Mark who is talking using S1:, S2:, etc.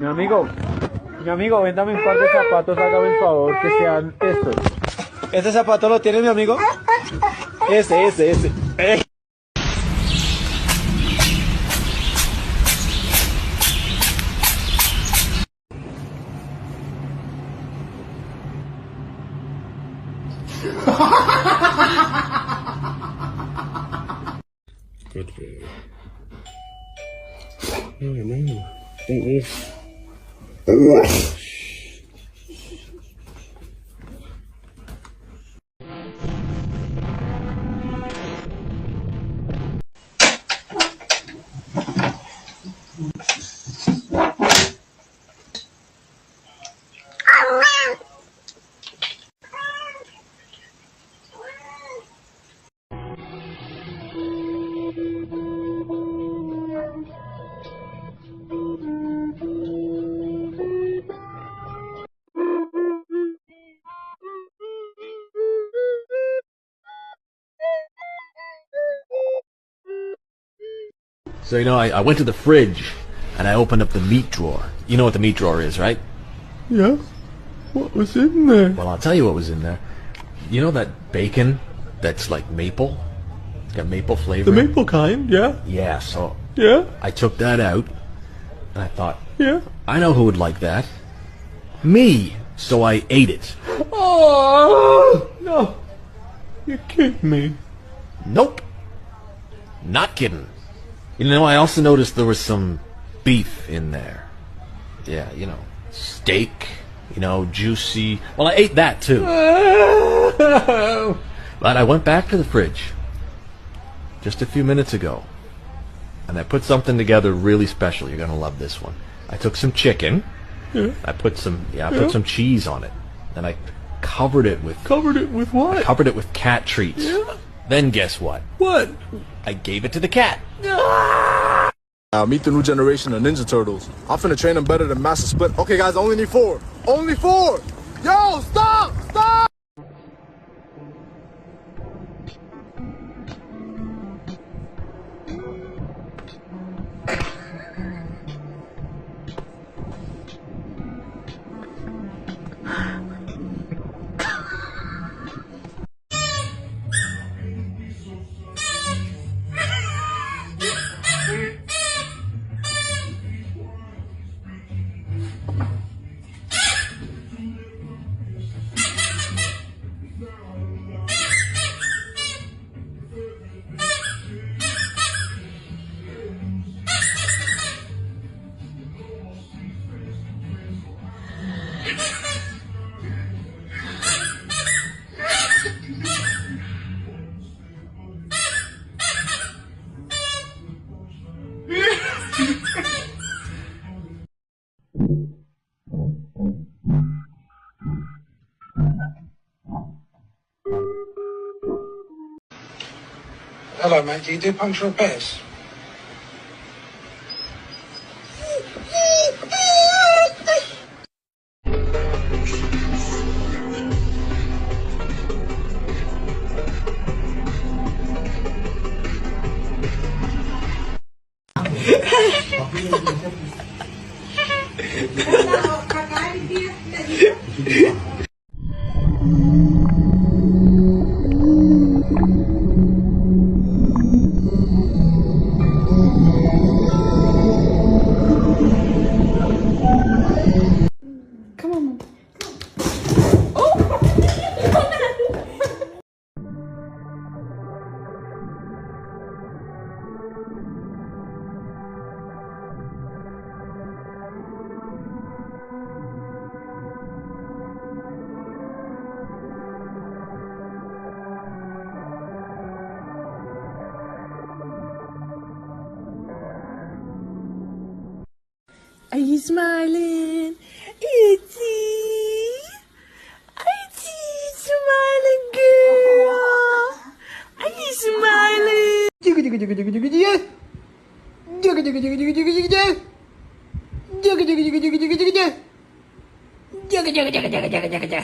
S1: Mi amigo, véndame un par de zapatos, hágame el favor, que sean estos. ¿Este zapato lo tiene mi amigo? Ese.
S2: Good boy. No. Don't move.
S3: So, I went to the fridge, and I opened up the meat drawer. You know what the meat drawer is, right?
S1: Yeah? What was in there?
S3: Well, I'll tell you what was in there. You know that bacon that's like maple? It's got maple flavor.
S1: The maple kind, yeah?
S3: Yeah, so
S1: Yeah?
S3: I took that out, and I thought,
S1: Yeah?
S3: I know who would like that. Me! So I ate it.
S1: Oh, no. You're kidding me.
S3: Nope. Not kidding. I also noticed there was some beef in there. Yeah, steak, juicy. Well, I ate that too. But I went back to the fridge just a few minutes ago, and I put something together really special. You're gonna love this one. I took some chicken.
S1: Yeah.
S3: I put some cheese on it, and I covered it with
S1: Covered it with what?
S3: covered it with cat treats.
S1: Yeah.
S3: Then guess what?
S1: What?
S3: I gave it to the cat.
S4: Meet the new generation of Ninja Turtles. I'm finna train them better than Master Split. Okay, guys, I only need 4. Only 4! Yo, stop! Stop!
S5: Hello, mate. Do you do punctual repairs?
S6: Are you smiling? Itty! Itty, smiling girl! Are you smiling?
S1: Jigga jigga jigga jigga jigga jigga. Jigga jigga jigga jigga jigga jigga. Jigga jigga jigga jigga jigga jigga. Jigga jigga jigga jigga jigga jigga.